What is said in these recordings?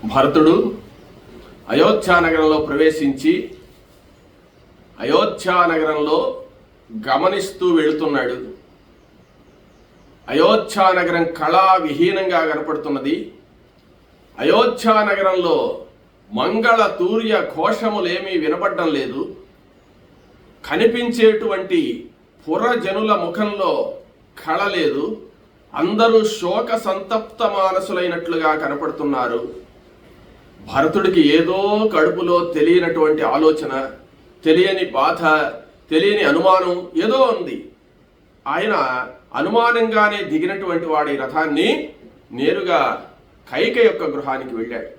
భరతుడు అయోధ్యానగరంలో ప్రవేశించి అయోధ్యానగరంలో గమనిస్తూ వెళుతున్నాడు. అయోధ్యానగరం కళావిహీనంగా కనపడుతున్నది. అయోధ్యానగరంలో మంగళ తూర్య ఘోషములేమీ వినపడడం లేదు. కనిపించేటువంటి పురజనుల ముఖంలో కళ లేదు. అందరూ శోక సంతప్త మానసులైనట్లుగా కనపడుతున్నారు. భరతుడికి ఏదో కడుపులో తెలియనటువంటి ఆలోచన, తెలియని బాధ, తెలియని అనుమానం ఏదో ఉంది. ఆయన అనుమానంగానే దిగినటువంటి వాడి రథాన్ని నేరుగా కైక యొక్క గృహానికి వెళ్ళాడు.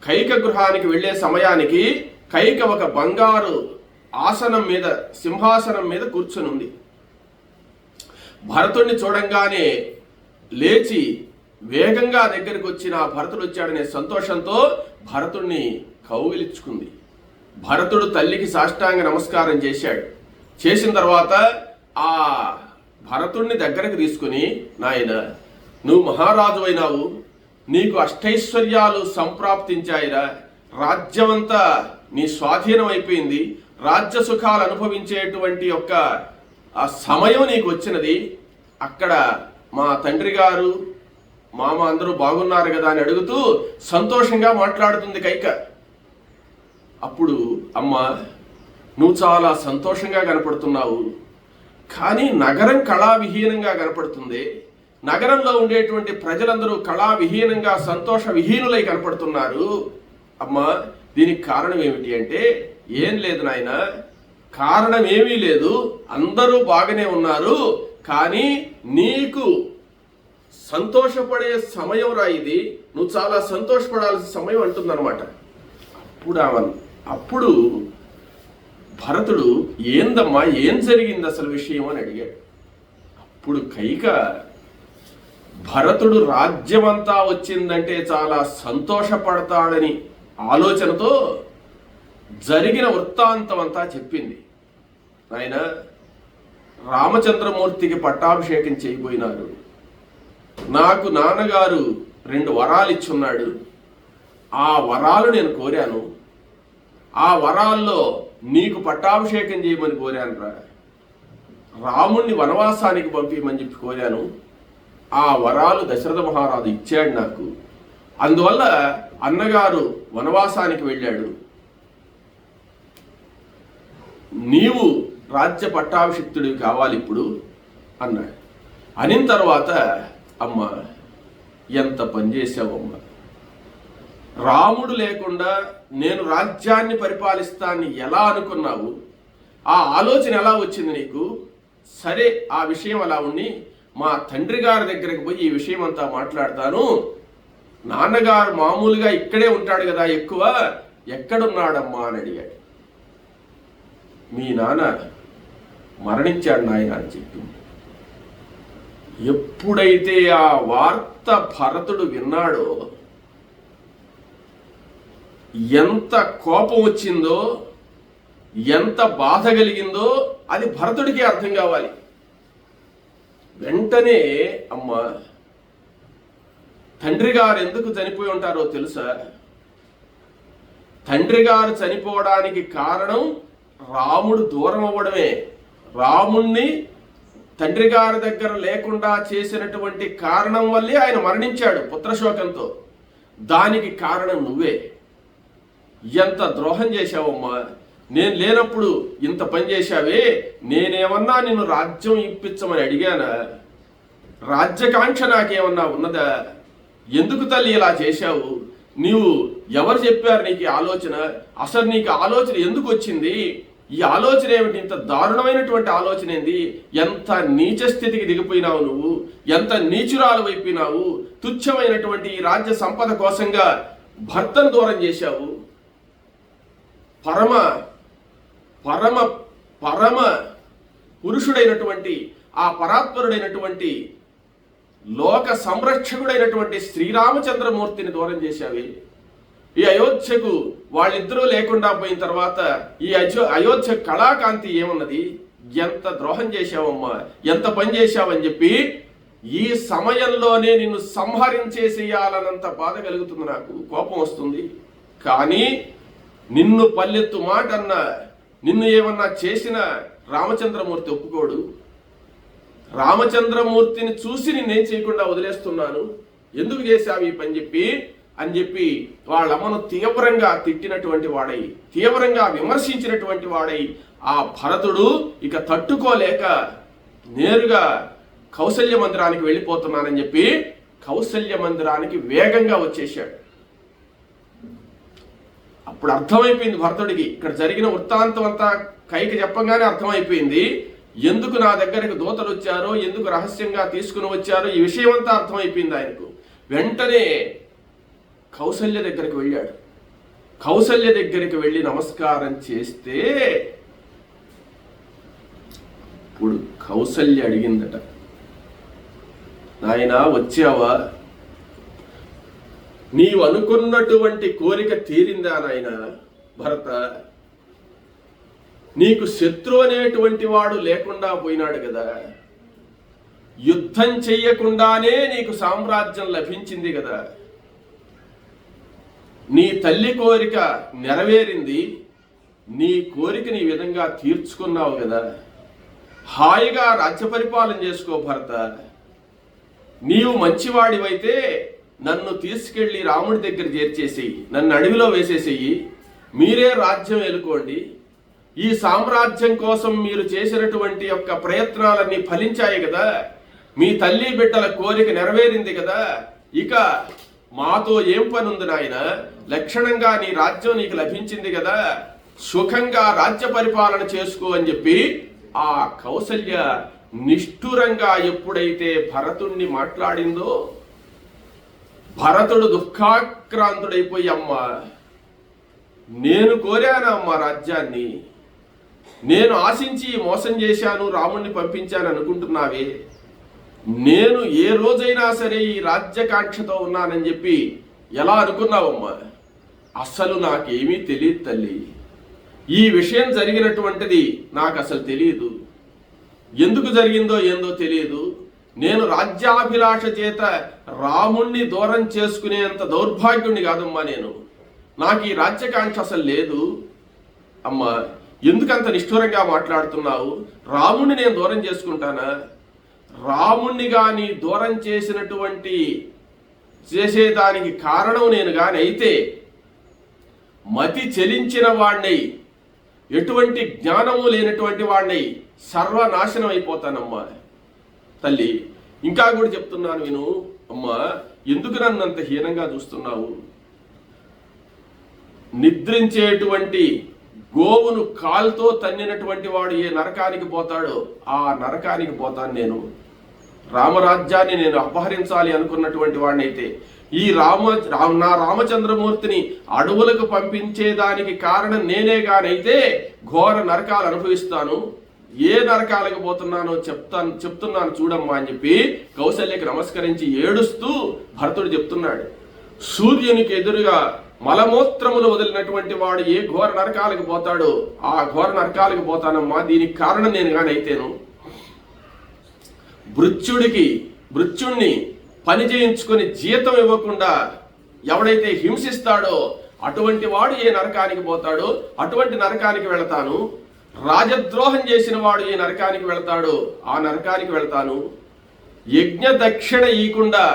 కైక గృహానికి వెళ్ళే సమయానికి కైక ఒక బంగారు ఆసనం మీద, సింహాసనం మీద కూర్చొని ఉంది. భరతుడిని చూడంగానే లేచి వేగంగా దగ్గరికి వచ్చిన భరతుడు వచ్చాడనే సంతోషంతో భరతుడిని కౌగిలించుకుంది. భరతుడు తల్లికి సాష్టాంగ నమస్కారం చేశాడు. చేసిన తర్వాత ఆ భరతుడిని దగ్గరకు తీసుకుని, నాయన, నువ్వు మహారాజు అయినావు, నీకు అష్టైశ్వర్యాలు సంప్రాప్తించాయిరా, రాజ్యమంతా నీ స్వాధీనం అయిపోయింది, రాజ్య సుఖాలు అనుభవించేటువంటి యొక్క ఆ సమయం నీకు వచ్చినది. అక్కడ మా తండ్రి గారు, మామ అందరూ బాగున్నారు కదా అని అడుగుతూ సంతోషంగా మాట్లాడుతుంది కైక. అప్పుడు అమ్మ, నువ్వు చాలా సంతోషంగా కనపడుతున్నావు, కానీ నగరం కళావిహీనంగా కనపడుతుంది. నగరంలో ఉండేటువంటి ప్రజలందరూ కళావిహీనంగా సంతోష విహీనులై కనపడుతున్నారు. అమ్మ, దీనికి కారణం ఏమిటి అంటే, ఏం లేదు నాయన, కారణం ఏమీ లేదు, అందరూ బాగానే ఉన్నారు, కానీ నీకు సంతోషపడే సమయం రా ఇది, నువ్వు చాలా సంతోషపడాల్సిన సమయం అంటుందన్నమాట. అప్పుడు భరతుడు, ఏందమ్మా, ఏం జరిగింది అసలు విషయం అని అడిగాడు. అప్పుడు కైక, భరతుడు రాజ్యమంతా వచ్చిందంటే చాలా సంతోషపడతాడని ఆలోచనతో జరిగిన వృత్తాంతం అంతా చెప్పింది. ఆయన రామచంద్రమూర్తికి పట్టాభిషేకం చేయబోయినారు. నాకు నాన్నగారు 2 వరాలు ఇచ్చున్నాడు. ఆ వరాలు నేను కోరాను. ఆ వరాల్లో నీకు పట్టాభిషేకం చేయమని కోరాను రా. రాముణ్ణి వనవాసానికి పంపించమని చెప్పి కోరాను. ఆ వరాలు దశరథ మహారాజు ఇచ్చాడు నాకు. అందువల్ల అన్నగారు వనవాసానికి వెళ్ళాడు. నీవు రాజ్య పట్టాభిషిక్తుడివి కావాలి ఇప్పుడు అన్నాడు. అనిన తర్వాత, అమ్మ, ఎంత పనిచేసావమ్మా, రాముడు లేకుండా నేను రాజ్యాన్ని పరిపాలిస్తాన్ని ఎలా అనుకున్నావు? ఆ ఆలోచన ఎలా వచ్చింది నీకు? సరే, ఆ విషయం అలా ఉండి మా తండ్రి గారి దగ్గరికి పోయి ఈ విషయం అంతా మాట్లాడతాను. నాన్నగారు మామూలుగా ఇక్కడే ఉంటాడు కదా ఎక్కువ, ఎక్కడున్నాడమ్మా అని అడిగాడు. మీ నాన్న మరణించాడు నాయన అని చెప్పింది. ఎప్పుడైతే ఆ వార్త భరతుడు విన్నాడో, ఎంత కోపం వచ్చిందో, ఎంత బాధ కలిగిందో అది భరతుడికి అర్థం కావాలి. వెంటనే, అమ్మ, తండ్రి గారు ఎందుకు చనిపోయి ఉంటారో తెలుసా? తండ్రి గారు చనిపోవడానికి కారణం రాముడు దూరం అవ్వడమే. రాముణ్ణి తండ్రి గారి దగ్గర లేకుండా చేసినటువంటి కారణం వల్లే ఆయన మరణించాడు పుత్రశోకంతో. దానికి కారణం నువ్వే. ఎంత ద్రోహం చేశావమ్మా, నేను లేనప్పుడు ఇంత పని చేశావే. నేనేమన్నా నిన్ను రాజ్యం ఇప్పించమని అడిగానా? రాజ్యకాంక్ష నాకేమన్నా ఉన్నదా? ఎందుకు తల్లి ఇలా చేశావు? నీవు ఎవరు చెప్పారు నీకు ఆలోచన? అసలు నీకు ఆలోచన ఎందుకు వచ్చింది? ఈ ఆలోచన ఏమిటి? ఇంత దారుణమైనటువంటి ఆలోచన ఏంది? ఎంత నీచ స్థితికి దిగిపోయినావు నువ్వు, ఎంత నీచురాలు అయిపోయినావు. తుచ్చమైనటువంటి ఈ రాజ్య సంపద కోసంగా భర్తను దూరం చేశావు. పరమ పరమ పరమ పురుషుడైనటువంటి ఆ పరాత్పరుడైనటువంటి లోక సంరక్షకుడైనటువంటి శ్రీరామచంద్రమూర్తిని దూరం చేశావి. ఈ అయోధ్యకు వాళ్ళిద్దరూ లేకుండా పోయిన తర్వాత ఈ అయోధ్య కళాకాంతి ఏమున్నది? ఎంత ద్రోహం చేశావమ్మా, ఎంత పని చేశావని చెప్పి ఈ సమయంలోనే నిన్ను సంహరించేసేయాలన్నంత బాధ కలుగుతుంది, నాకు కోపం వస్తుంది. కానీ నిన్ను పల్లెత్తు మాట అన్నా, నిన్ను ఏమన్నా చేసిన రామచంద్రమూర్తి ఒప్పుకోడు. రామచంద్రమూర్తిని చూసి నిన్నేం చేయకుండా వదిలేస్తున్నాను, ఎందుకు చేశావు ఈ పని అని చెప్పి వాళ్ళమ్మను తీవ్రంగా తిట్టినటువంటి వాడై, తీవ్రంగా విమర్శించినటువంటి వాడై ఆ భరతుడు ఇక తట్టుకోలేక నేరుగా కౌసల్య మందిరానికి వెళ్ళిపోతున్నానని చెప్పి కౌసల్య మందిరానికి వేగంగా వచ్చేశాడు. అప్పుడు అర్థమైపోయింది భరతుడికి, ఇక్కడ జరిగిన వృత్తాంతం అంతా కైకి చెప్పగానే అర్థమైపోయింది. ఎందుకు నా దగ్గరకు దూతలు వచ్చారో, ఎందుకు రహస్యంగా తీసుకుని వచ్చారో ఈ విషయం అంతా అర్థమైపోయింది ఆయనకు. వెంటనే కౌసల్య దగ్గరికి వెళ్ళాడు. కౌసల్య దగ్గరికి వెళ్ళి నమస్కారం చేస్తే ఇప్పుడు కౌసల్య అడిగిందట, నాయనా వచ్చావా, నీవు అనుకున్నటువంటి కోరిక తీరిందా నాయన భరత? నీకు శత్రు అనేటువంటి వాడు లేకుండా పోయినాడు కదా, యుద్ధం చెయ్యకుండానే నీకు సామ్రాజ్యం లభించింది కదా, నీ తల్లి కోరిక నెరవేరింది, నీ కోరికని ఈ విధంగా తీర్చుకున్నావు కదా, హాయిగా రాజ్య పరిపాలన చేసుకో భరత. నీవు మంచివాడివైతే నన్ను తీసుకెళ్లి రాముడి దగ్గర చేర్చేసేయి, నన్ను అడవిలో వేసేసేయి, మీరే రాజ్యం ఏలుకోండి. ఈ సామ్రాజ్యం కోసం మీరు చేసినటువంటి యొక్క ప్రయత్నాలన్నీ ఫలించాయి కదా, మీ తల్లి బిడ్డల కోరిక నెరవేరింది కదా, ఇక మాతో ఏం పని ఉంది నాయన, లక్షణంగా నీ రాజ్యం నీకు లభించింది కదా, సుఖంగా రాజ్య పరిపాలన చేసుకో అని చెప్పి ఆ కౌసల్య నిష్ఠురంగా ఎప్పుడైతే భరతుణ్ణి మాట్లాడిందో, భరతుడు దుఃఖాక్రాంతుడైపోయి, అమ్మా నేను కోరాను అమ్మా రాజ్యాన్ని, నేను ఆశించి మోసం చేశాను, రాముణ్ణి పంపించాను అనుకుంటున్నావే, నేను ఏ రోజైనా సరే ఈ రాజ్యకాంక్షతో ఉన్నానని చెప్పి ఎలా అనుకున్నావమ్మా? అస్సలు నాకేమీ తెలియదు తల్లి, ఈ విషయం జరిగినటువంటిది నాకు అసలు తెలియదు, ఎందుకు జరిగిందో ఏందో తెలియదు. నేను రాజ్యాభిలాష చేత రాముణ్ణి దూరం చేసుకునేంత దౌర్భాగ్యుణ్ణి కాదమ్మా, నాకు ఈ రాజ్యకాంక్ష అసలు లేదు అమ్మా, ఎందుకంత నిష్ఠూరంగా మాట్లాడుతున్నావు? రాముణ్ణి నేను దూరం చేసుకుంటానా? రాముణ్ణి గాని దూరం చేసేదానికి కారణం నేను గాని అయితే మతి చెలించిన వాణ్ణి, ఎటువంటి జ్ఞానము లేనటువంటి వాణ్ణి సర్వనాశనం అయిపోతానమ్మా. తల్లి ఇంకా కూడా చెప్తున్నాను విను అమ్మా, ఎందుకు నన్ను అంత హీనంగా చూస్తున్నావు? నిద్రించేటువంటి గోవును కాలుతో తన్నినటువంటి వాడు ఏ నరకానికి పోతాడో ఆ నరకానికి పోతాను నేను. రామరాజ్యాన్ని నేను అపహరించాలి అనుకున్నటువంటి వాడినైతే ఈ నా రామచంద్రమూర్తిని అడవులకు పంపించేదానికి కారణం నేనే గానైతే ఘోర నరకాలు అనుభవిస్తాను. ఏ నరకాలకు పోతున్నానో చెప్తున్నాను చూడమ్మా అని చెప్పి కౌసల్యకి నమస్కరించి ఏడుస్తూ భరతుడు చెప్తున్నాడు. సూర్యునికి ఎదురుగా మలమూత్రములు వదిలినటువంటి వాడు ఏ ఘోర నరకాలకు పోతాడో ఆ ఘోర నరకాలకు పోతానమ్మా, దీనికి కారణం నేను గానైతేను. భృత్యుణ్ణి పని చేయించుకొని జీతం ఇవ్వకుండా ఎవడైతే హింసిస్తాడో అటువంటి వాడు ఏ నరకానికి పోతాడో అటువంటి నరకానికి వెళతాను. రాజద్రోహం చేసిన వాడు ఏ నరకానికి వెళతాడో ఆ నరకానికి వెళతాను. యజ్ఞ దక్షిణ ఇవ్వకుండా,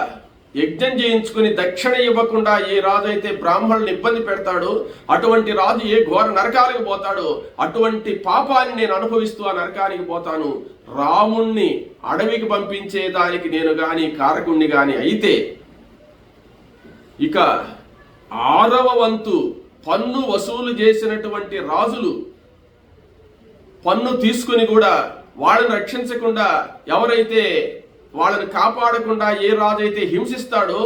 యజ్ఞం చేయించుకుని దక్షిణ ఇవ్వకుండా ఏ రాజు అయితే బ్రాహ్మణులను ఇబ్బంది పెడతాడో అటువంటి రాజు ఏ ఘోర నరకాలకు పోతాడో అటువంటి పాపాన్ని నేను అనుభవిస్తూ ఆ నరకానికి పోతాను. రాముణ్ణి అడవికి పంపించేదానికి నేను గాని కారకుణ్ణి గాని అయితే ఇక 6వ వంతు పన్ను వసూలు చేసినటువంటి రాజులు పన్ను తీసుకుని కూడా వాళ్ళని రక్షించకుండా, ఎవరైతే వాళ్ళని కాపాడకుండా ఏ రాజు అయితే హింసిస్తాడో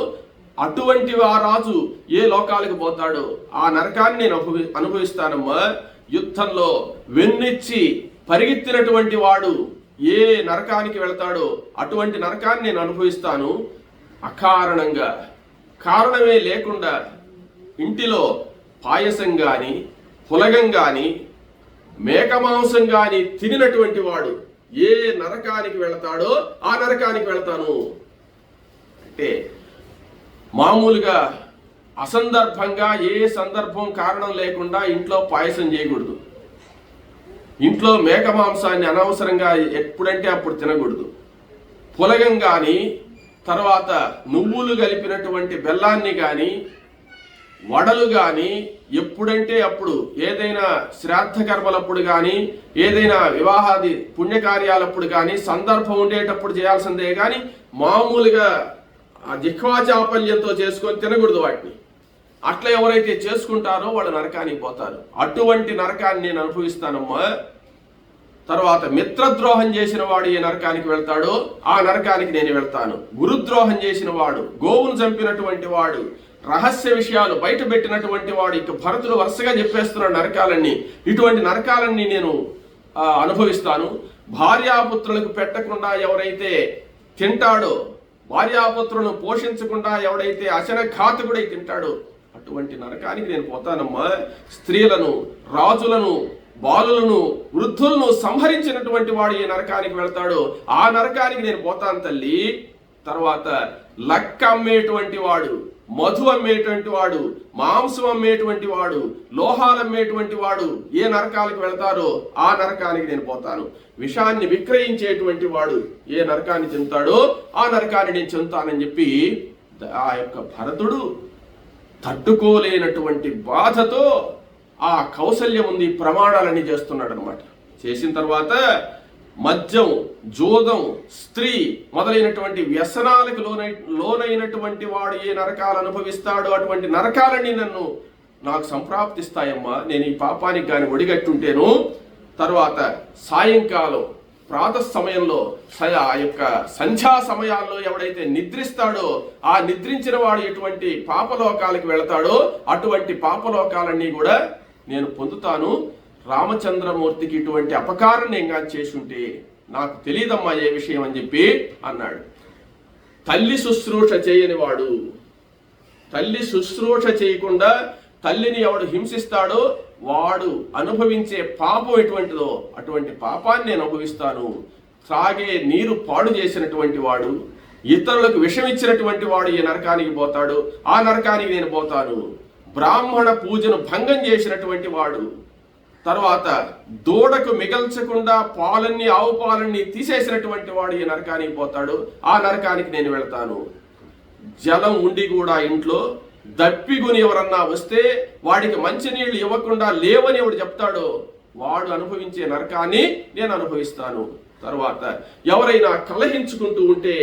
అటువంటి ఆ రాజు ఏ లోకాలకు పోతాడో ఆ నరకాన్ని నేను అనుభవిస్తానమ్మా. యుద్ధంలో వెన్నిచ్చి పరిగెత్తినటువంటి వాడు ఏ నరకానికి వెళతాడో అటువంటి నరకాన్ని నేను అనుభవిస్తాను. అకారణంగా, కారణమే లేకుండా ఇంటిలో పాయసం గాని పులగం గాని మేక మాంసం గాని తినినటువంటి వాడు ఏ నరకానికి వెళతాడో ఆ నరకానికి వెళతాను. అంటే మామూలుగా అసందర్భంగా ఏ సందర్భం కారణం లేకుండా ఇంట్లో పాయసం చేయకూడదు. ఇంట్లో మేక మాంసాన్ని అనవసరంగా ఎప్పుడంటే అప్పుడు తినకూడదు. పులగం కానీ, తర్వాత నువ్వులు కలిపినటువంటి బెల్లాన్ని కానీ, వడలు కానీ ఎప్పుడంటే అప్పుడు, ఏదైనా శ్రాద్ధ కర్మలప్పుడు కానీ, ఏదైనా వివాహాది పుణ్యకార్యాలప్పుడు కానీ, సందర్భం ఉండేటప్పుడు చేయాల్సిందే కానీ మామూలుగా జిహ్వాచాపల్యంతో చేసుకొని తినకూడదు వాటిని. అట్లా ఎవరైతే చేసుకుంటారో వాళ్ళు నరకానికి పోతారు. అటువంటి నరకాన్ని నేను అనుభవిస్తానమ్మా. తర్వాత మిత్రద్రోహం చేసిన వాడు ఏ నరకానికి వెళ్తాడో ఆ నరకానికి నేను వెళ్తాను. గురుద్రోహం చేసిన వాడు, గోవును చంపినటువంటి వాడు, రహస్య విషయాలు బయట పెట్టినటువంటి వాడు, ఇక భరతుడు వరుసగా చెప్పేస్తున్నాడు నరకాలన్నీ. ఇటువంటి నరకాలన్నీ నేను అనుభవిస్తాను. భార్యాపుత్రులకు పెట్టకుండా ఎవరైతే తింటాడో, భార్యాపుత్రులను పోషించకుండా ఎవడైతే అశనఘాతకుడై తింటాడో అటువంటి నరకానికి నేను పోతానమ్మా. స్త్రీలను, రాజులను, బాలులను, వృద్ధులను సంహరించినటువంటి వాడు ఏ నరకానికి వెళ్తాడో ఆ నరకానికి నేను పోతాను తల్లి. తర్వాత లక్క అమ్మేటువంటి వాడు, మధు అమ్మేటువంటి వాడు, మాంసం అమ్మేటువంటి వాడు, లోహాలు అమ్మేటువంటి వాడు ఏ నరకాలకు వెళ్తారో ఆ నరకానికి నేను పోతాను. విషాన్ని విక్రయించేటువంటి వాడు ఏ నరకాన్ని చెందుతాడో ఆ నరకాన్ని నేను చెందుతానని చెప్పి ఆ యొక్క భరతుడు తట్టుకోలేనటువంటి బాధతో ఆ కౌసల్యం ఉంది ప్రమాణాలన్నీ చేస్తున్నాడు అనమాట. చేసిన తర్వాత మద్యం, జోదం, స్త్రీ మొదలైనటువంటి వ్యసనాలకు లోనైనటువంటి వాడు ఏ నరకాలు అనుభవిస్తాడో అటువంటి నరకాలన్నీ నాకు సంప్రాప్తిస్తాయమ్మా. నేను ఈ పాపానికి కానీ ఒడిగట్టుంటేను. తర్వాత సాయంకాలం ప్రాతః సమయంలో ఆ యొక్క సంధ్యా సమయాల్లో ఎవడైతే నిద్రిస్తాడో ఆ నిద్రించిన వాడు ఎటువంటి పాపలోకాలకు వెళతాడో అటువంటి పాపలోకాలన్నీ కూడా నేను పొందుతాను. రామచంద్రమూర్తికి ఇటువంటి అపకారం నేను కానీ చేసుంటే నాకు తెలియదమ్మా ఏ విషయం అని చెప్పి అన్నాడు. తల్లి శుశ్రూష చేయని వాడు, తల్లి శుశ్రూష చేయకుండా తల్లిని ఎవడు హింసిస్తాడో వాడు అనుభవించే పాపం ఎటువంటిదో అటువంటి పాపాన్ని నేను అనుభవిస్తాను. త్రాగే నీరు పాడు చేసినటువంటి వాడు, ఇతరులకు విషం ఇచ్చినటువంటి వాడు ఏ నరకానికి పోతాడు ఆ నరకానికి నేను పోతాను. బ్రాహ్మణ పూజను భంగం చేసినటువంటి వాడు, తర్వాత దూడకు మిగల్చకుండా పాలన్నీ, ఆవు పాలన్నీ తీసేసినటువంటి వాడు ఈ నరకానికి పోతాడు ఆ నరకానికి నేను వెళతాను. జలం ఉండి కూడా ఇంట్లో దప్పిగుని ఎవరన్నా వస్తే వాడికి మంచినీళ్లు ఇవ్వకుండా లేవని ఎవడు చెప్తాడో వాడు అనుభవించే నరకాన్ని నేను అనుభవిస్తాను. తర్వాత ఎవరైనా కలహించుకుంటూ ఉంటే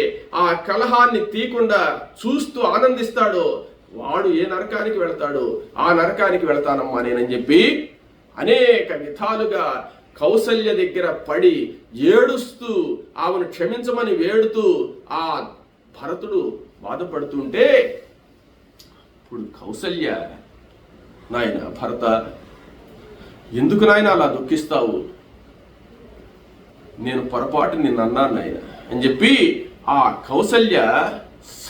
ఆ కలహాన్ని తీయకుండా చూస్తూ ఆనందిస్తాడో వాడు ఏ నరకానికి వెళతాడో ఆ నరకానికి వెళతానమ్మా నేనని చెప్పి అనేక విధాలుగా కౌసల్య దగ్గర పడి ఏడుస్తూ ఆమెను క్షమించమని వేడుతూ ఆ భరతుడు బాధపడుతుంటే ఇప్పుడు కౌసల్య, నాయన భరత, ఎందుకు నాయన అలా దుఃఖిస్తావు? నేను పొరపాటు నిన్ను అన్నాను నాయన అని చెప్పి ఆ కౌసల్య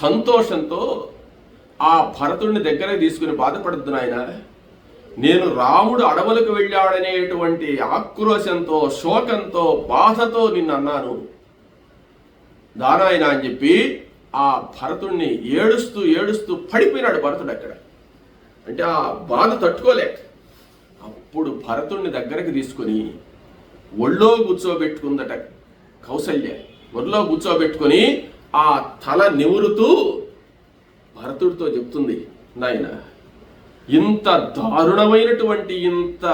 సంతోషంతో ఆ భరతుడిని దగ్గర తీసుకుని బాధపడద్దు నాయన, నేను రాముడు అడవులకు వెళ్ళాడనేటువంటి ఆక్రోశంతో, శోకంతో, బాధతో నిన్ను అన్నాను దానాయన అని చెప్పి ఆ భరతుడిని ఏడుస్తూ ఏడుస్తూ పడిపోయినాడు భరతుడు అక్కడ. అంటే ఆ బాధ తట్టుకోలేక అప్పుడు భరతుడిని దగ్గరకు తీసుకొని ఒళ్ళో కూర్చోబెట్టుకుందట కౌసల్య. ఒళ్ళో కూర్చోబెట్టుకొని ఆ తల నిమురుతూ భరతుడితో చెప్తుంది, నాయన ఇంత దారుణమైనటువంటి ఇంత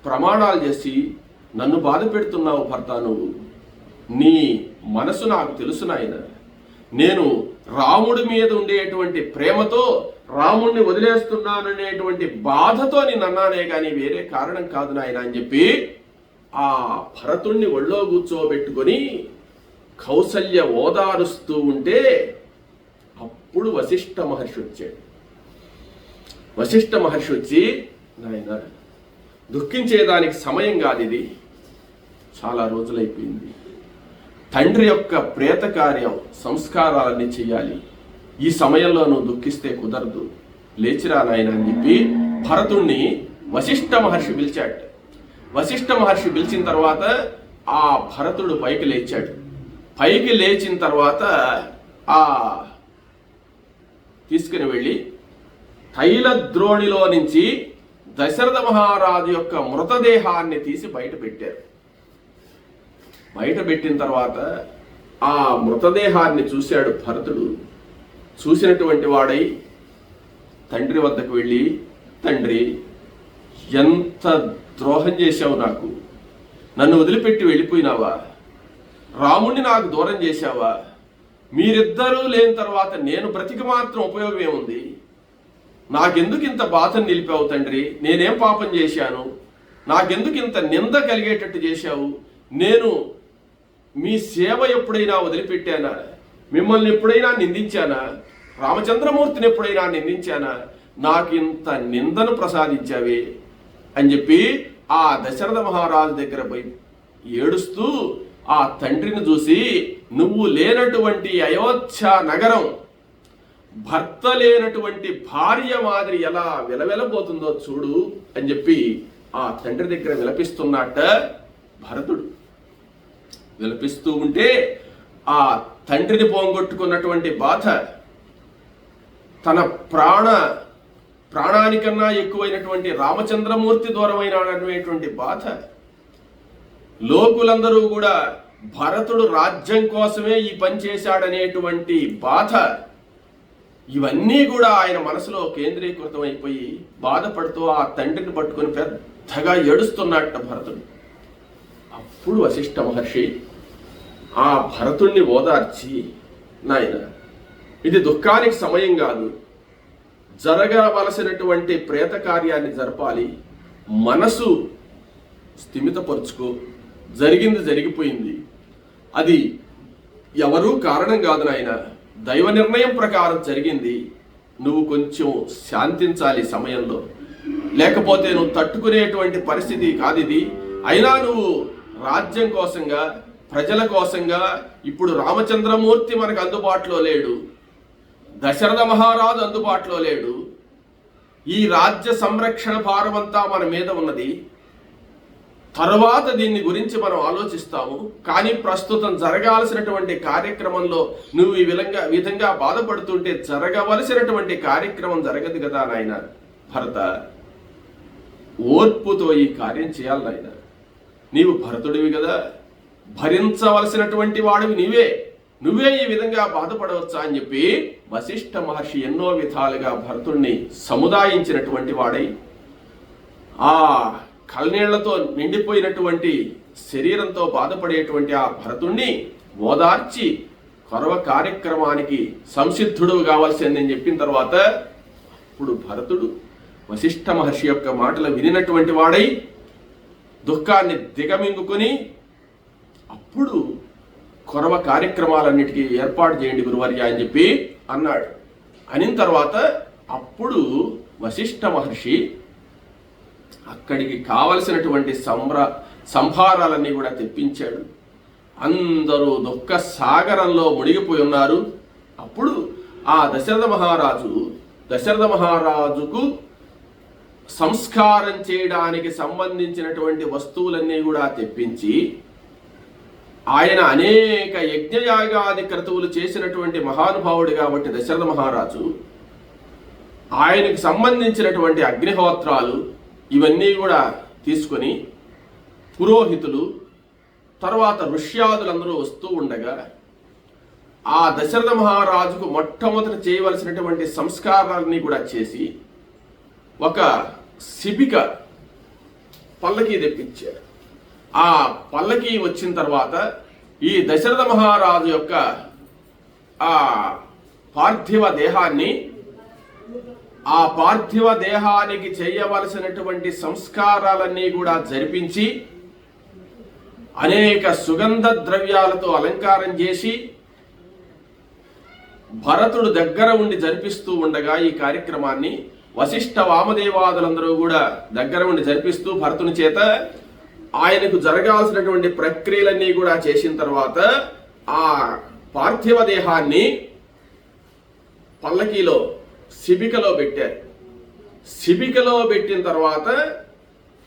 ప్రమాణాలు చేసి నన్ను బాధ పెడుతున్నావు భర్త, నువ్వు నీ మనసు నాకు తెలుసు నాయన, నేను రాముడి మీద ఉండేటువంటి ప్రేమతో రాముడిని వదిలేస్తున్నాననేటువంటి బాధతో నేను అన్నానే కానీ వేరే కారణం కాదు నాయన అని చెప్పి ఆ భరతుణ్ణి ఒళ్ళో కూర్చోబెట్టుకొని కౌసల్య ఓదారుస్తూ ఉంటే అప్పుడు వశిష్ఠ మహర్షి వచ్చాడు. వశిష్ఠ మహర్షి వచ్చి, నాయన దుఃఖించేదానికి సమయం కాదు, ఇది చాలా రోజులైపోయింది, తండ్రి యొక్క ప్రేత కార్యం సంస్కారాలన్నీ చెయ్యాలి, ఈ సమయంలో నువ్వు దుఃఖిస్తే కుదరదు, లేచిరా నాయన అని చెప్పి భరతుణ్ణి వశిష్ఠ మహర్షి పిలిచాడు. వశిష్ఠ మహర్షి పిలిచిన తర్వాత ఆ భరతుడు పైకి లేచాడు. పైకి లేచిన తర్వాత ఆ తీసుకుని వెళ్ళి తైలద్రోణిలో నుంచి దశరథ మహారాజు యొక్క మృతదేహాన్ని తీసి బయట పెట్టారు. బయట పెట్టిన తర్వాత ఆ మృతదేహాన్ని చూశాడు భరతుడు. చూసినటువంటి వాడై తండ్రి వద్దకు వెళ్ళి, తండ్రి, ఎంత ద్రోహం చేశావు, నాకు నన్ను వదిలిపెట్టి వెళ్ళిపోయినావా, రాముణ్ణి నాకు దూరం చేశావా, మీరిద్దరూ లేని తర్వాత నేను బ్రతికి మాత్రం ఉపయోగం ఏముంది, నాకెందుకు ఇంత బాధను నిలిపావు తండ్రి, నేనేం పాపం చేశాను, నాకెందుకు ఇంత నింద కలిగేటట్టు చేశావు, నేను మీ సేవ ఎప్పుడైనా వదిలిపెట్టానా, మిమ్మల్ని ఎప్పుడైనా నిందించానా, రామచంద్రమూర్తిని ఎప్పుడైనా నిందించానా, నాకు ఇంత నిందను ప్రసాదించావే అని చెప్పి ఆ దశరథ మహారాజు దగ్గర పోయి ఏడుస్తూ ఆ తండ్రిని చూసి, నువ్వు లేనటువంటి అయోధ్య నగరం భర్త లేనటువంటి భార్య మాదిరి ఎలా విలవిలబోతుందో చూడు అని చెప్పి ఆ తండ్రి దగ్గర విలపిస్తున్నట్ట భరతుడు. విలపిస్తూ ఉంటే ఆ తండ్రిని పోంగొట్టుకున్నటువంటి బాధ, తన ప్రాణానికన్నా ఎక్కువైనటువంటి రామచంద్రమూర్తి దూరమైనటువంటి బాధ, లోకులందరూ కూడా భరతుడు రాజ్యం కోసమే ఈ పని చేశాడనేటువంటి బాధ, ఇవన్నీ కూడా ఆయన మనసులో కేంద్రీకృతం అయిపోయి బాధపడుతూ ఆ తండ్రిని పట్టుకొని పెద్దగా ఏడుస్తున్నట్ట భరతుడు. అప్పుడు వశిష్ఠ మహర్షి ఆ భరతుణ్ణి ఓదార్చి, నాయన, ఇది దుఃఖానికి సమయం కాదు, జరగవలసినటువంటి ప్రేత కార్యాన్ని జరపాలి, మనసు స్థిమితపరుచుకో, జరిగింది జరిగిపోయింది, అది ఎవరూ కారణం కాదు నాయన, దైవ నిర్ణయం ప్రకారం జరిగింది, నువ్వు కొంచెం శాంతించాలి సమయంలో, లేకపోతే నువ్వు తట్టుకునేటువంటి పరిస్థితి కాదు ఇది. అయినా నువ్వు రాజ్యం కోసంగా, ప్రజల కోసంగా, ఇప్పుడు రామచంద్రమూర్తి మనకు అందుబాటులో లేడు, దశరథ మహారాజు అందుబాటులో లేడు, ఈ రాజ్య సంరక్షణ భారం అంతా మన మీద ఉన్నది, తరువాత దీన్ని గురించి మనం ఆలోచిస్తాము, కానీ ప్రస్తుతం జరగాల్సినటువంటి కార్యక్రమంలో నువ్వు ఈ విధంగా బాధపడుతుంటే జరగవలసినటువంటి కార్యక్రమం జరగదు కదా నాయన భరత, ఓర్పుతో ఈ కార్యం చేయాలి నాయన, నీవు భరతుడివి కదా, భరించవలసినటువంటి వాడివి నువ్వే ఈ విధంగా బాధపడవచ్చా అని చెప్పి వశిష్ఠ మహర్షి ఎన్నో విధాలుగా భరతుణ్ణి సముదాయించినటువంటి వాడై ఆ కళ్ళనీళ్లతో నిండిపోయినటువంటి శరీరంతో బాధపడేటువంటి ఆ భరతుణ్ణి ఓదార్చి కొరవ కార్యక్రమానికి సంసిద్ధుడు కావాల్సిందని చెప్పిన తర్వాత ఇప్పుడు భరతుడు వశిష్ఠ మహర్షి యొక్క మాటలు వినినటువంటి వాడై దుఃఖాన్ని దిగమింగుకొని అప్పుడు కొరవ కార్యక్రమాలన్నిటికీ ఏర్పాటు చేయండి గురువర్య అని చెప్పి అన్నాడు. అనిన తర్వాత అప్పుడు వశిష్ఠ మహర్షి అక్కడికి కావలసినటువంటి సంభారాలన్నీ కూడా తెప్పించాడు. అందరూ దుఃఖ సాగరంలో మునిగిపోయి ఉన్నారు. అప్పుడు ఆ దశరథ మహారాజుకు సంస్కారం చేయడానికి సంబంధించినటువంటి వస్తువులన్నీ కూడా తెప్పించి, ఆయన అనేక యజ్ఞయాగాది క్రతువులు చేసినటువంటి మహానుభావుడు కాబట్టి దశరథ మహారాజు ఆయనకు సంబంధించినటువంటి అగ్నిహోత్రాలు ఇవన్నీ కూడా తీసుకొని పురోహితులు తర్వాత ఋష్యాదులందరూ వస్తూ ఉండగా ఆ దశరథ మహారాజుకు మొట్టమొదట చేయవలసినటువంటి సంస్కారాలన్నీ కూడా చేసి ఒక శిబిక పల్లకి తెప్పించారు. ఆ పల్లకి వచ్చిన తర్వాత ఈ దశరథ మహారాజు యొక్క ఆ పార్థివ దేహానికి చేయవలసినటువంటి సంస్కారాలన్నీ కూడా జరిపించి అనేక సుగంధ ద్రవ్యాలతో అలంకారం చేసి భరతుడు దగ్గర ఉండి జరిపిస్తూ ఉండగా ఈ కార్యక్రమాన్ని వశిష్ఠ వామదేవాదులందరూ కూడా దగ్గర ఉండి జరిపిస్తూ భరతుని చేత ఆయనకు జరగాల్సినటువంటి ప్రక్రియలన్నీ కూడా చేసిన తర్వాత ఆ పార్థివ దేహాన్ని పల్లకీలో శిబికలో పెట్టారు. శిబికలో పెట్టిన తర్వాత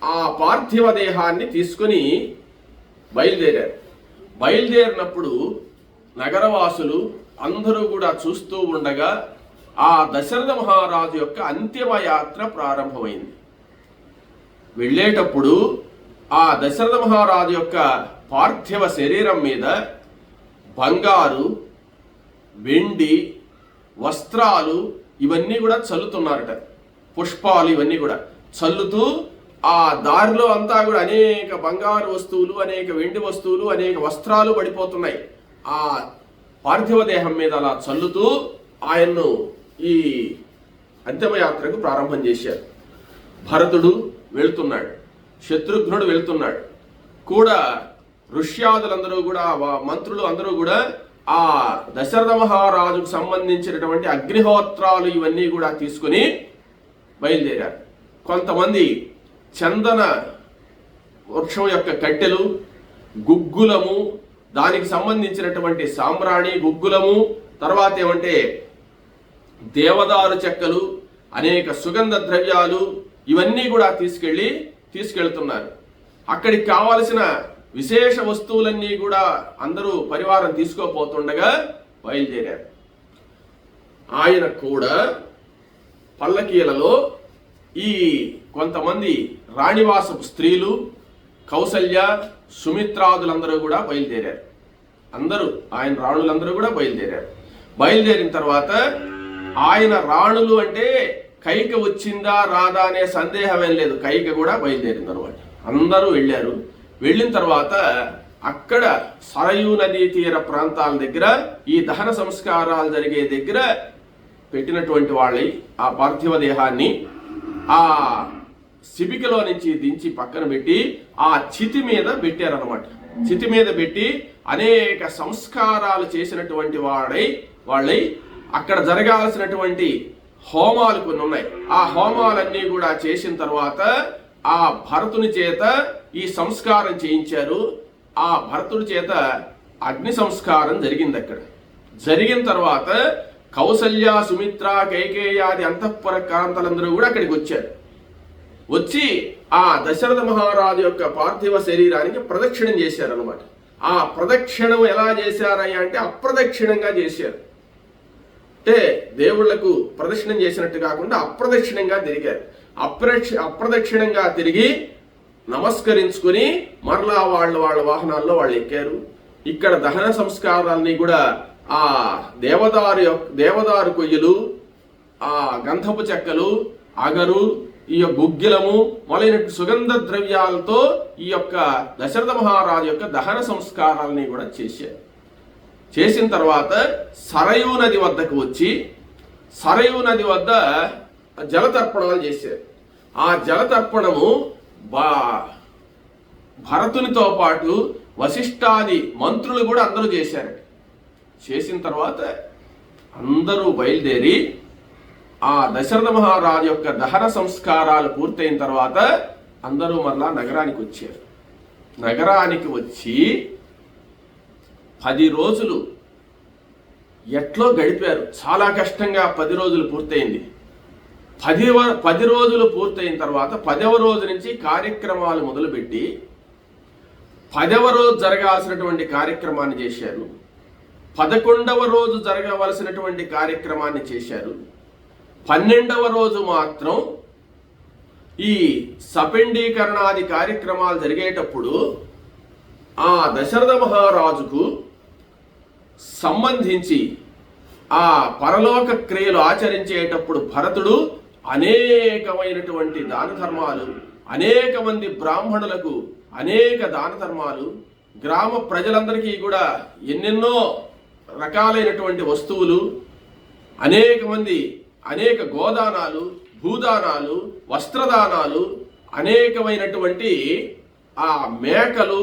ఆ పార్థివ దేహాన్ని తీసుకుని బయలుదేరినప్పుడు నగరవాసులు అందరూ కూడా చూస్తూ ఉండగా ఆ దశరథ మహారాజు యొక్క అంతిమ యాత్ర ప్రారంభమైంది. వెళ్ళేటప్పుడు ఆ దశరథ మహారాజు యొక్క పార్థివ శరీరం మీద బంగారు, వెండి, వస్త్రాలు ఇవన్నీ కూడా చల్లుతున్నారట. పుష్పాలు ఇవన్నీ కూడా చల్లుతూ ఆ దారిలో అంతా కూడా అనేక బంగారు వస్తువులు, అనేక వెండి వస్తువులు, అనేక వస్త్రాలు పడిపోతున్నాయి. ఆ పార్థివ దేహం మీద అలా చల్లుతూ ఆయన్ను ఈ అంతిమయాత్రకు ప్రారంభం చేశారు. భరతుడు వెళ్తున్నాడు, శత్రుఘ్నుడు వెళ్తున్నాడు, కూడా ఋష్యాదులందరూ కూడా మంత్రులు అందరూ కూడా ఆ దశరథ మహారాజుకు సంబంధించినటువంటి అగ్నిహోత్రాలు ఇవన్నీ కూడా తీసుకుని బయలుదేరారు. కొంతమంది చందన వృక్షం యొక్క కట్టెలు, గుగ్గులము, దానికి సంబంధించినటువంటి సాంబ్రాణి, గుగ్గులము, తర్వాత ఏమంటే దేవదారు చెక్కలు, అనేక సుగంధ ద్రవ్యాలు ఇవన్నీ కూడా తీసుకెళ్తున్నారు. అక్కడికి కావలసిన విశేష వస్తువులన్నీ కూడా అందరూ పరివారం తీసుకోపోతుండగా బయలుదేరారు. ఆయన కూడా పల్లకీలలో ఈ కొంతమంది రాణివాసపు స్త్రీలు, కౌసల్య, సుమిత్రాదులందరూ కూడా బయలుదేరారు. ఆయన రాణులందరూ కూడా బయలుదేరిన తర్వాత ఆయన రాణులు అంటే కైక వచ్చిందా రాదా అనే సందేహం ఏం లేదు. కైక కూడా బయలుదేరింది అనమాట. అందరూ వెళ్ళారు. వెళ్ళిన తర్వాత అక్కడ సరయూ నదీ తీర ప్రాంతాల దగ్గర ఈ దహన సంస్కారాలు జరిగే దగ్గర పెట్టినటువంటి వాళ్ళ ఆ పార్థివ దేహాన్ని ఆ శిబికలో నుంచి దించి పక్కన పెట్టి ఆ చితి మీద పెట్టారనమాట. చితి మీద పెట్టి అనేక సంస్కారాలు చేసినటువంటి వాళ్ళై అక్కడ జరగాల్సినటువంటి హోమాలు కొన్ని ఉన్నాయి. ఆ హోమాలన్నీ కూడా చేసిన తర్వాత ఆ భరతుని చేత ఈ సంస్కారం చేయించారు. ఆ భరతుడి చేత అగ్ని సంస్కారం జరిగింది. అక్కడ జరిగిన తర్వాత కౌసల్య, సుమిత్ర, కైకేయాది అంతఃపుర కాంతలందరూ కూడా అక్కడికి వచ్చారు. వచ్చి ఆ దశరథ మహారాజు యొక్క పార్థివ శరీరానికి ప్రదక్షిణం చేశారనమాట. ఆ ప్రదక్షిణం ఎలా చేశారయ్యా అంటే అప్రదక్షిణంగా చేశారు. అంటే దేవుళ్లకు ప్రదక్షిణం చేసినట్టు కాకుండా అప్రదక్షిణంగా తిరిగారు. అప్రదక్షిణంగా తిరిగి నమస్కరించుకుని మరలా వాళ్ళ వాహనాల్లో వాళ్ళు ఎక్కారు. ఇక్కడ దహన సంస్కారాలని కూడా ఆ దేవదారు కొయ్యలు, ఆ గంధపు చెక్కలు, అగరు, ఈ యొక్క గుగ్గిలము మొదలైన సుగంధ ద్రవ్యాలతో ఈ యొక్క దశరథ మహారాజు యొక్క దహన సంస్కారాలని కూడా చేశారు. చేసిన తర్వాత సరయూ నది వద్దకు వచ్చి సరయూ నది వద్ద జలతర్పణాలు చేశారు. ఆ జలతర్పణము భరతునితో పాటు వశిష్ఠాది మంత్రులు కూడా అందరూ చేశారు. చేసిన తర్వాత అందరూ బయలుదేరి ఆ దశరథ మహారాజు యొక్క దహన సంస్కారాలు పూర్తయిన తర్వాత అందరూ మరలా నగరానికి వచ్చారు. నగరానికి వచ్చి 10 రోజులు ఎట్లో గడిపారు. చాలా కష్టంగా 10 రోజులు పూర్తయింది. 10 రోజులు పూర్తయిన తర్వాత 10వ రోజు నుంచి కార్యక్రమాలు మొదలుపెట్టి 10వ రోజు జరగాల్సినటువంటి కార్యక్రమాన్ని చేశారు. 11వ రోజు జరగవలసినటువంటి కార్యక్రమాన్ని చేశారు. 12వ రోజు మాత్రం ఈ సపిండీకరణాది కార్యక్రమాలు జరిగేటప్పుడు ఆ దశరథ మహారాజుకు సంబంధించి ఆ పరలోక క్రియలు ఆచరించేటప్పుడు భరతుడు అనేకమైనటువంటి దాన ధర్మాలు, అనేక మంది బ్రాహ్మణులకు అనేక దాన ధర్మాలు, గ్రామ ప్రజలందరికీ కూడా ఎన్నెన్నో రకాలైనటువంటి వస్తువులు, అనేక గోదానాలు, భూదానాలు, వస్త్రదానాలు, అనేకమైనటువంటి ఆ మేకలు,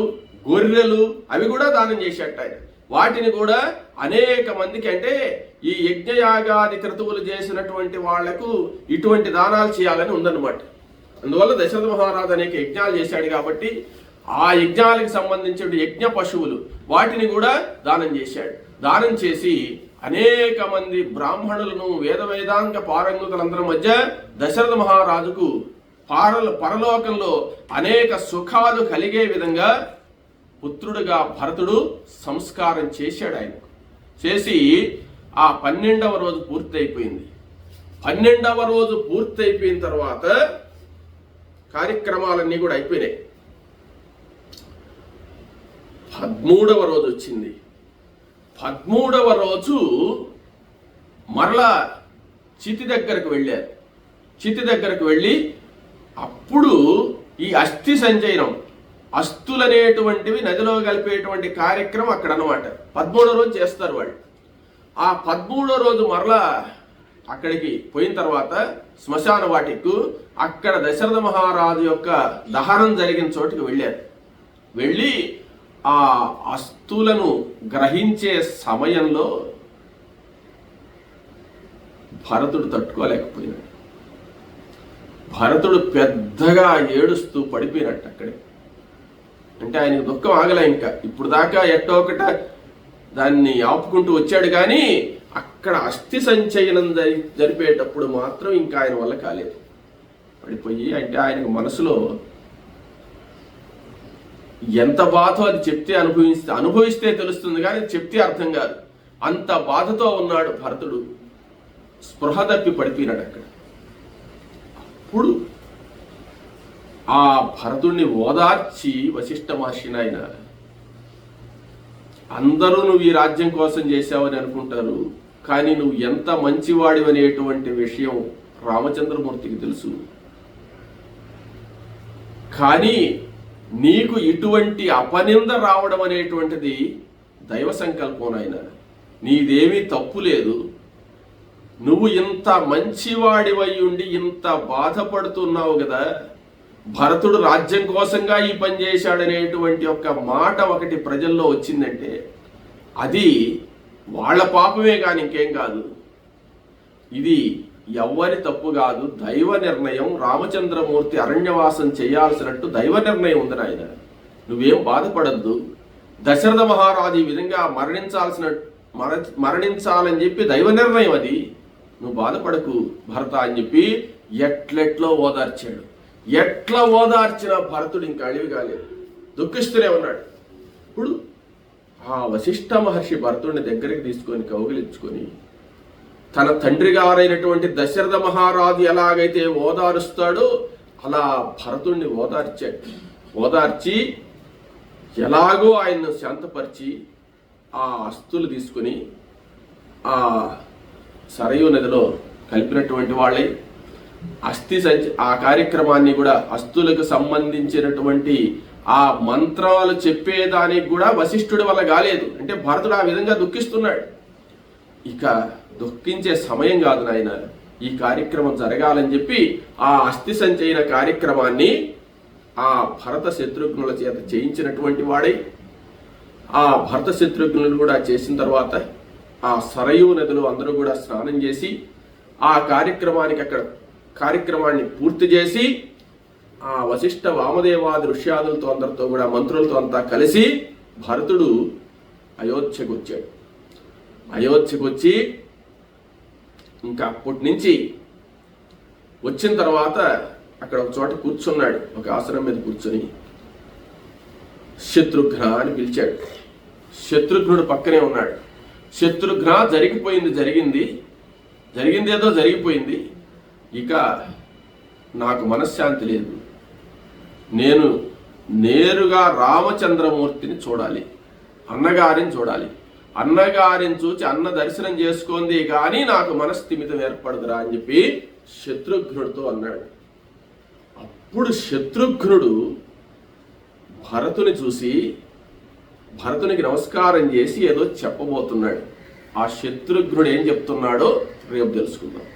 గొర్రెలు అవి కూడా దానం చేసేట. వాటిని కూడా అనేక మందికి, అంటే ఈ యజ్ఞయాగాది క్రతువులు చేసినటువంటి వాళ్లకు ఇటువంటి దానాలు చేయాలని ఉందన్నమాట. అందువల్ల దశరథ మహారాజు అనేక యజ్ఞాలు చేశాడు కాబట్టి ఆ యజ్ఞాలకు సంబంధించిన యజ్ఞ పశువులు వాటిని కూడా దానం చేశాడు. దానం చేసి అనేక మంది బ్రాహ్మణులను, వేదాంగ పారంగతులందరి మధ్య దశరథ మహారాజుకు పరలోకంలో అనేక సుఖాలు కలిగే విధంగా పుత్రుడిగా భరతుడు సంస్కారం చేశాడు. ఆయనకు చేసి ఆ 12వ రోజు పూర్తయిపోయింది. 12వ రోజు పూర్తయిపోయిన తర్వాత కార్యక్రమాలన్నీ కూడా అయిపోయినాయి. 13వ రోజు వచ్చింది. 13వ రోజు మరలా చితి దగ్గరకు వెళ్ళారు. చితి దగ్గరకు వెళ్ళి అప్పుడు ఈ అస్థి సంచయనం, అస్థులనేటువంటివి నదిలో కలిపేటువంటి కార్యక్రమం అక్కడ అన్నమాట. 13వ రోజు చేస్తారు వాళ్ళు. ఆ 13వ రోజు మరలా అక్కడికి పోయిన తర్వాత శ్మశాన వాటికు అక్కడ దశరథ మహారాజు యొక్క దహనం జరిగిన చోటుకు వెళ్ళారు. వెళ్ళి ఆ అస్థులను గ్రహించే సమయంలో భరతుడు తట్టుకోలేకపోయినాడు. భరతుడు పెద్దగా ఏడుస్తూ పడిపోయినట్టు అక్కడే. అంటే ఆయనకు దుఃఖం ఆగలే. ఇంకా ఇప్పుడు దాకా ఎట్టో ఒకట దాన్ని ఆపుకుంటూ వచ్చాడు, కానీ అక్కడ అస్థి సంచయనం జరిపేటప్పుడు మాత్రం ఇంకా ఆయన వల్ల కాలేదు. పడిపోయి అంటే ఆయనకు మనసులో ఎంత బాధో అది చెప్తే అనుభవిస్తే తెలుస్తుంది, కానీ చెప్తే అర్థం కాదు. అంత బాధతో ఉన్నాడు భరతుడు. స్పృహ తప్పి పడిపోయినాడు అక్కడ. అప్పుడు ఆ భరతుడిని ఓదార్చి వశిష్ఠ మహర్షి, నాయన అందరూ నువ్వు ఈ రాజ్యం కోసం చేశావని అనుకుంటారు, కానీ నువ్వు ఎంత మంచివాడివి అనేటువంటి విషయం రామచంద్రమూర్తికి తెలుసు. కానీ నీకు ఇటువంటి అపనింద రావడం అనేటువంటిది దైవ సంకల్పం నాయన. నీదేమీ తప్పు లేదు. నువ్వు ఇంత మంచివాడివై ఉండి ఇంత బాధపడుతున్నావు కదా. భరతుడు రాజ్యం కోసంగా ఈ పని చేశాడనేటువంటి ఒక మాట ఒకటి ప్రజల్లో వచ్చిందంటే అది వాళ్ళ పాపమే కానీ ఇంకేం కాదు. ఇది ఎవ్వరి తప్పు కాదు, దైవ నిర్ణయం. రామచంద్రమూర్తి అరణ్యవాసం చేయాల్సినట్టు దైవ నిర్ణయం ఉంది నాయన. నువ్వేం బాధపడద్దు. దశరథ మహారాజు ఈ విధంగా మరణించాలని చెప్పి దైవ నిర్ణయం అది. నువ్వు బాధపడకు భరత అని చెప్పి ఎట్లెట్లో ఓదార్చాడు. ఎట్లా ఓదార్చిన భరతుడు ఇంకా అழிవి కాలేదు, దుఃఖిస్తూనే ఉన్నాడు. ఇప్పుడు ఆ వశిష్ఠ మహర్షి భరతుడిని దగ్గరికి తీసుకొని కౌగిలించుకొని తన తండ్రి గారైనటువంటి దశరథ మహారాజు ఎలాగైతే ఓదారుస్తాడో అలా భరతుడిని ఓదార్చాడు. ఓదార్చి ఎలాగో ఆయన్ను శాంతపరిచి ఆ అస్తులు తీసుకుని ఆ సరయూ నదిలో కలిపినటువంటి వాళ్ళే ఆ కార్యక్రమాన్ని కూడా అస్తులకు సంబంధించినటువంటి ఆ మంత్రాలు చెప్పేదానికి కూడా వశిష్ఠుడి వల్ల కాలేదు. అంటే భరతుడు ఆ విధంగా దుఃఖిస్తున్నాడు. ఇక దుఃఖించే సమయం కాదు నాయన, ఈ కార్యక్రమం జరగాలని చెప్పి ఆ అస్థి సంచయన కార్యక్రమాన్ని ఆ భరత శత్రుఘ్నుల చేత చేయించినటువంటి వాడై ఆ భరత శత్రుఘ్నులు కూడా చేసిన తర్వాత ఆ సరయూ నదిలో అందరూ కూడా స్నానం చేసి ఆ కార్యక్రమాన్ని పూర్తి చేసి ఆ వశిష్ఠ వామదేవాది ఋష్యాదులతో అందరితో కూడా మంత్రులతో అంతా కలిసి భరతుడు అయోధ్యకు వచ్చాడు. అయోధ్యకు వచ్చి ఇంకా అప్పటి నుంచి వచ్చిన తర్వాత అక్కడ ఒక చోట కూర్చున్నాడు. ఒక ఆసనం మీద కూర్చొని శత్రుఘ్న అని పిలిచాడు. శత్రుఘ్నుడు పక్కనే ఉన్నాడు. శత్రుఘ్న జరిగింది ఏదో జరిగిపోయింది. ఇక నాకు మనశ్శాంతి లేదు. నేను నేరుగా రామచంద్రమూర్తిని చూడాలి, అన్నగారిని చూడాలి. అన్నగారిని చూచి అన్న దర్శనం చేసుకుంది కానీ నాకు మనస్థిమితం ఏర్పడదురా అని చెప్పి శత్రుఘ్నుడితో అన్నాడు. అప్పుడు శత్రుఘ్నుడు భరతుని చూసి భరతునికి నమస్కారం చేసి ఏదో చెప్పబోతున్నాడు. ఆ శత్రుఘ్నుడు ఏం చెప్తున్నాడో రేపు తెలుసుకుందాం.